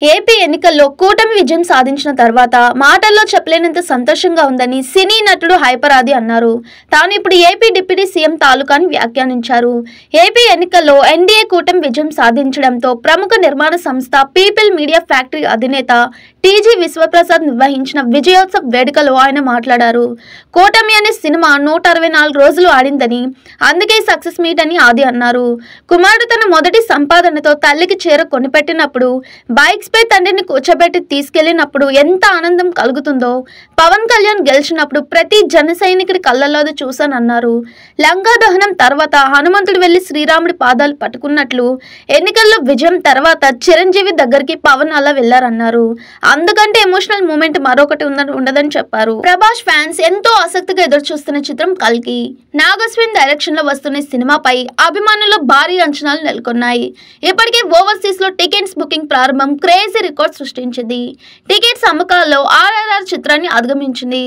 AP ఎన్నికల్లో కూటమి విజయం సాధించిన తర్వాత మాటల్లో చెప్పలేనంత సంతోషంగా ఉందని సినీ నటుడు హైపర్ ఆది అన్నారు. తాను ఇప్పుడు ఏపీ డిప్యూటీ సీఎం తాలూకాని వ్యాఖ్యానించారు. ఏపీ ఎన్నికల్లో ఎన్డీఏ కూటమి విజయం సాధించడంతో ప్రముఖ నిర్మాణ సంస్థ పీపుల్ మీడియా ఫ్యాక్టరీ అధినేత టీజీ విశ్వప్రసాద్ నిర్వహించిన విజయోత్సవ్ వేడుకలో ఆయన మాట్లాడారు. కూటమి అనే సినిమా 164 రోజులు ఆడిందని, అందుకే సక్సెస్ మీట్ అని ఆది అన్నారు. కుమారుడు తన మొదటి సంపాదనతో తల్లికి చీర కొనిపెట్టినప్పుడు, బైక్స్ పై తండ్రిని కూర్చోబెట్టి తీసుకెళ్లినప్పుడు ఎంత ఆనందం కలుగుతుందో పవన్ కళ్యాణ్ గెలిచినప్పుడు ప్రతి జన సైనికుడి కళ్ళల్లో చూశానన్నారు. లంకా దహనం తర్వాత హనుమంతుడు వెళ్లి శ్రీరాముడి పాదాలు పట్టుకున్నట్లు ఎన్నికల్లో విజయం తర్వాత చిరంజీవి దగ్గరికి పవన్ అలా వెళ్లారన్నారు. అందుకంటే ఎమోషనల్ మూమెంట్ మరొకటి ఉండదని చెప్పారు. ప్రభాస్ ఫ్యాన్స్ ఎంతో ఆసక్తిగా ఎదురు చూస్తున్న చిత్రం కల్కి. నాగశ్విన్ డైరెక్షన్ లో వస్తున్న సినిమాపై అభిమానుల్లో భారీ అంచనాలు నెలకొన్నాయి. ఇప్పటికే ఓవర్సీస్ లో టికెట్స్ బుకింగ్ ప్రారంభం క్రేజీ రికార్డ్ సృష్టించింది. టికెట్స్ అమ్మకాల్లో ఆర్ఆర్ఆర్ చిత్రాన్ని అధిగమించింది.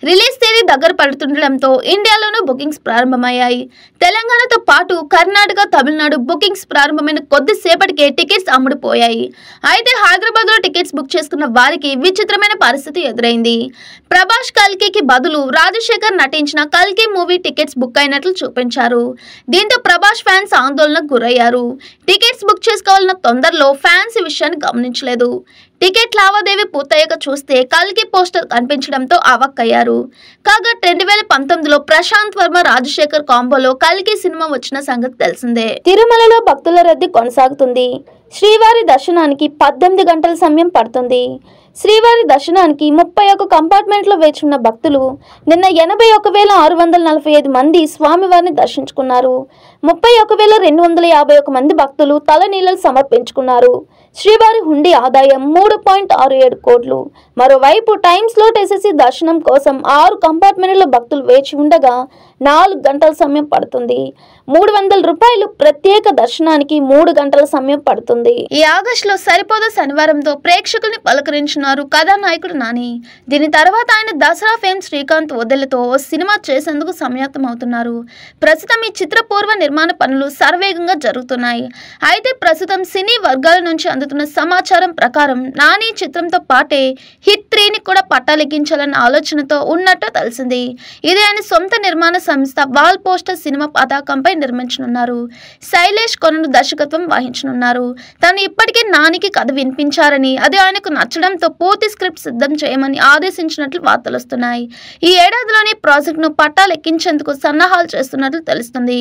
రిలీజ్ తేదీ దగ్గర పడుతుండటంతో ఇండియాలోనూ బుకింగ్స్ ప్రారంభమయ్యాయి. తెలంగాణతో పాటు కర్ణాటక, తమిళనాడు బుకింగ్స్ ప్రారంభమైన కొద్దిసేపటికే టికెట్స్ అమ్ముడుపోయాయి. అయితే హైదరాబాద్ లో టికెట్స్ బుక్ చేసుకున్న వారికి విచిత్రమైన పరిస్థితి ఎదురైంది. ప్రభాస్ కల్కికి బదులు రాజశేఖర్ నటించిన కల్కి మూవీ టికెట్స్ బుక్ అయినట్లు చూపించారు. దీంతో ప్రభాస్ ఫ్యాన్స్ ఆందోళనకు గురయ్యారు. టికెట్స్ బుక్ చేసుకోవాలన్న తొందరలో ఫ్యాన్స్ ఈ విషయాన్ని గమనించలేదు. టికెట్ లావాదేవీ పూర్తయ్యాక చూస్తే కల్కి పోస్టర్ కనిపించడంతో అవాక్కయ్యారు. కాగా 2019లో ప్రశాంత్ వర్మ, రాజశేఖర్ కాంబోలో కల్కి సినిమా వచ్చిన సంగతి తెలిసిందే. తిరుమలలో భక్తుల రద్దీ కొనసాగుతుంది. శ్రీవారి దర్శనానికి 18 గంటల సమయం పడుతుంది. శ్రీవారి దర్శనానికి 31 కంపార్ట్మెంట్లో వేచి ఉన్న భక్తులు నిన్న 81,645 మంది స్వామివారిని దర్శించుకున్నారు. 31,251 మంది భక్తులు తలనీలాలు సమర్పించుకున్నారు. శ్రీవారి హుండీ ఆదాయం 3.67 కోట్లు. మరోవైపు టైమ్ స్లాట్ వేసేసి దర్శనం కోసం 6 కంపార్ట్మెంట్ల భక్తులు వేచి ఉండగా 4 గంటల సమయం పడుతుంది. 300 రూపాయలు ప్రత్యేక దర్శనానికి 3 గంటల సమయం పడుతుంది. ఈ ఆగస్టులో సరిపోదా శనివారంతో ప్రేక్షకుల్ని పలకరించున్నారు కథానాయకుడు నాని. దీని తర్వాత ఆయన దసరా ఫేమ్ శ్రీకాంత్ వదిలతో సినిమా చేసేందుకు సమాయత్తమవుతున్నారు. ప్రస్తుతం ఈ చిత్ర పూర్వ నిర్మాణ పనులు శరవేగంగా జరుగుతున్నాయి. అయితే ప్రస్తుతం సినీ వర్గాల నుంచి అందుతున్న సమాచారం ప్రకారం నాని చిత్రంతో పాటే హిట్ 3ని కూడా పట్టాలెక్కించాలన్న ఆలోచనతో ఉన్నట్టు తెలిసింది. ఇది ఆయన సొంత నిర్మాణ సంస్థ వాల్ పోస్టర్ సినిమా పతాకంపై నిర్మించనున్నారు. శైలేష్ కొనను దర్శకత్వం వహించనున్నారు. తాను ఇప్పటికే నానికి కథ వినిపించారని, అది ఆయనకు నచ్చడంతో పూర్తి స్క్రిప్ట్ సిద్ధం చేయమని ఆదేశించినట్లు వార్తలు వస్తున్నాయి. ఈ ఏడాదిలోని ప్రాజెక్టును పట్టాలెక్కించేందుకు సన్నాహాలు చేస్తున్నట్లు తెలుస్తుంది.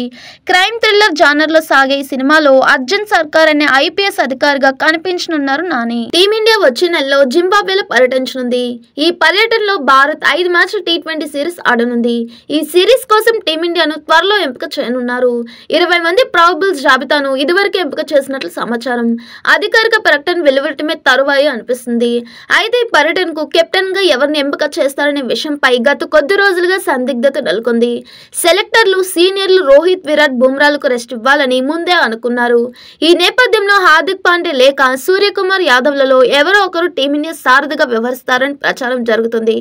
క్రైమ్ థ్రిల్లర్ జానర్ లో సాగే ఈ సినిమాలో అర్జున్ సర్కార్ అనే ఐపీఎస్ అధికారిగా కనిపించనున్నారు నాని. టీమిండియా వచ్చే నెలలో జింబాబ్వేలో పర్యటించనుంది. ఈ పర్యటనలో భారత్ 5 మ్యాచ్ల T20 సిరీస్ ఆడనుంది. ఈ సిరీస్ కోసం టీమిండియాను త్వరలో ఎంపిక చేయనున్నారు. 20 మంది ప్రాబబుల్స్ జాబితాను ఇదివరకే ఎంపిక చేసినట్లు సమాచారం. అధికారిక ప్రకటన వెలువడటమే తరువాయి అనిపిస్తుంది. అయితే ఈ పర్యటనకు కెప్టెన్ గా ఎవరిని ఎంపిక చేస్తారనే విషయంపై గత కొద్ది రోజులుగా సందిగ్ధత నెలకొంది. సెలెక్టర్లు, సీనియర్లు రోహిత్, విరాట్, బుమ్రాలకు రెస్ట్ ఇవ్వాలని ముందే అనుకున్నారు. ఈ నేపథ్యంలో హార్దిక్ పాండే లేక సూర్యకుమార్ యాదవ్లలో ఎవరో ఒకరు టీమిండియా సారథిగా వ్యవహరిస్తారని ప్రచారం జరుగుతుంది.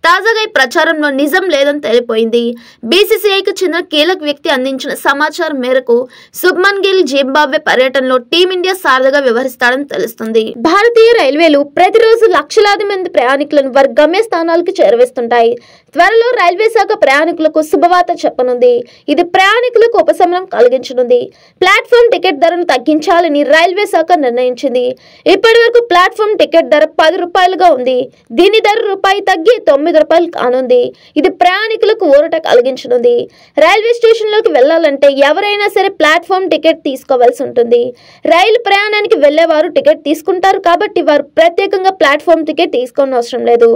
తాజాగా ఈ ప్రచారంలో నిజం లేదని తెలిపోయింది. బీసీసీఐకి చెందిన కీలక వ్యక్తి అందించిన సమాచారం మేరకు శుభ్మన్ గిల్ జింబాబ్వే పర్యటనలో టీమిండియా సారథిగా వ్యవహరిస్తాడని తెలుస్తుంది. భారతీయ రైల్వేలు ప్రతిరోజు లక్షలాది మంది ప్రయాణికులను వారి గమ్యస్థానాలకు చేరవేస్తుంటాయి. త్వరలో రైల్వే శాఖ ప్రయాణికులకు శుభవార్త చెప్పనుంది. ఇది ప్రయాణికులకు ఉపశమనం కలిగించనుంది. ప్లాట్ఫామ్ టికెట్ ధరను తగ్గించాలని రైల్వే శాఖ నిర్ణయించింది. ఇప్పటి వరకు ప్లాట్ఫామ్ టికెట్ ధర 10 రూపాయలుగా ఉంది. దీని ధర రూపాయి తగ్గి 9 రూపాయలు కానుంది. ఇది ప్రయాణికులకు ఊరట కలిగించనుంది. రైల్వే స్టేషన్లోకి వెళ్లాలంటే ఎవరైనా సరే ప్లాట్ఫామ్ టికెట్ తీసుకోవాల్సి ఉంటుంది. రైలు ప్రయాణానికి వెళ్లేవారు టికెట్ తీసుకుంటారు కాబట్టి వారు ప్రత్యేకంగా ప్లాట్ఫామ్ టికెట్ తీసుకోని అవసరం లేదు.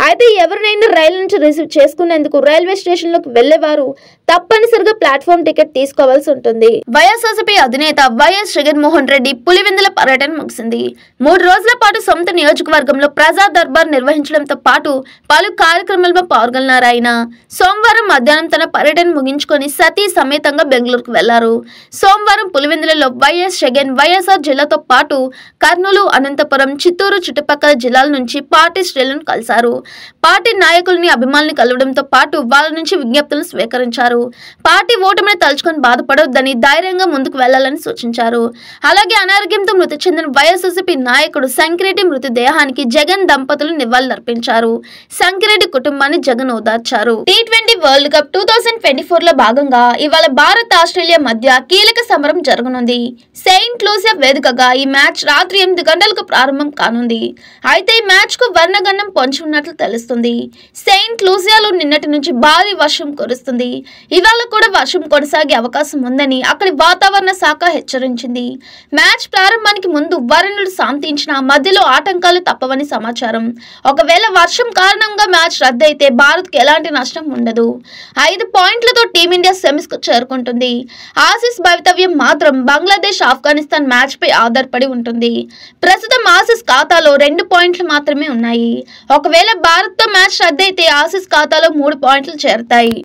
అయితే ఎవరినైనా రైలు నుంచి రిసీవ్ చేసుకునేందుకు రైల్వే స్టేషన్లోకి వెళ్లేవారు తప్పనిసరిగా ప్లాట్ఫామ్ టికెట్ తీసుకోవాల్సి ఉంటుంది. వైఎస్ఆర్సీపీ అధినేత వైఎస్ జగన్మోహన్ రెడ్డి పులివెందుల పర్యటన ముగిసింది. 3 రోజుల పాటు సొంత నియోజకవర్గంలో ప్రజా దర్బార్ నిర్వహించడంతో పాటు పలు కార్యక్రమాల్లో పాల్గొన్నారు. ఆయన సోమవారం మధ్యాహ్నం తన పర్యటన ముగించుకొని సతీ సమేతంగా బెంగళూరుకు వెళ్లారు. సోమవారం పులివెందులలో వైఎస్ జగన్ వైఎస్ఆర్ జిల్లాతో పాటు కర్నూలు, అనంతపురం, చిత్తూరు చుట్టుపక్కల జిల్లాల నుంచి పార్టీ శ్రేణులను కలిశారు. పార్టీ నాయకుల్ని అభిమానుల్ని కలవడంతో పాటు వాళ్ళ నుంచి విజ్ఞప్తులను స్వీకరించారు. పార్టీ ఓటమిని తలుచుకొని బాధపడొద్దని, ధైర్యంగా ముందుకు వెళ్లాలని సూచించారు. అలాగే అనారోగ్యంతో మృతి చెందిన వైఎస్ఆర్సీపీ నాయకుడు సంకిరెడ్డి మృతదేహానికి జగన్ దంపతులు నివాళులర్పించారు. సంకిరెడ్డి కుటుంబాన్ని జగన్ ఓదార్చారు. T20 వరల్డ్ కప్ 2024 లో భాగంగా ఇవాళ భారత్ ఆస్ట్రేలియా మధ్య కీలక సమరం జరగనుంది. సెయింట్ లూసియా వేదికగా ఈ మ్యాచ్ రాత్రి 8 గంటలకు ప్రారంభం కానుంది. అయితే ఈ మ్యాచ్ కు వర్ణగండం పొంచి ఉన్నట్లు తెలుస్తుంది. సెయింట్ లూసియాలో నిన్నటి నుంచి భారీ వర్షం కురుస్తుంది. ఇవాళ కూడా వర్షం కొనసాగే అవకాశం ఉందని అక్కడి వాతావరణ శాఖ హెచ్చరించింది. మ్యాచ్ ప్రారంభానికి ముందు వరుణుడు శాంతించిన మధ్యలో ఆటంకాలు తప్పవని సమాచారం. ఒకవేళ వర్షం కారణంగా మ్యాచ్ రద్దయితే భారత్కు ఎలాంటి నష్టం ఉండదు. 5 పాయింట్లతో టీమిండియా సెమీస్ కు చేరుకుంటుంది. ఆసీస్ భవితవ్యం మాత్రం బంగ్లాదేశ్ ఆఫ్ఘనిస్తాన్ మ్యాచ్ పై ఆధారపడి ఉంటుంది. ప్రస్తుతం ఆసీస్ ఖాతాలో 2 పాయింట్లు మాత్రమే ఉన్నాయి. ఒకవేళ భారత్ తో మ్యాచ్ రద్దయితే ఆసీస్ ఖాతాలో 3 పాయింట్లు చేరతాయి.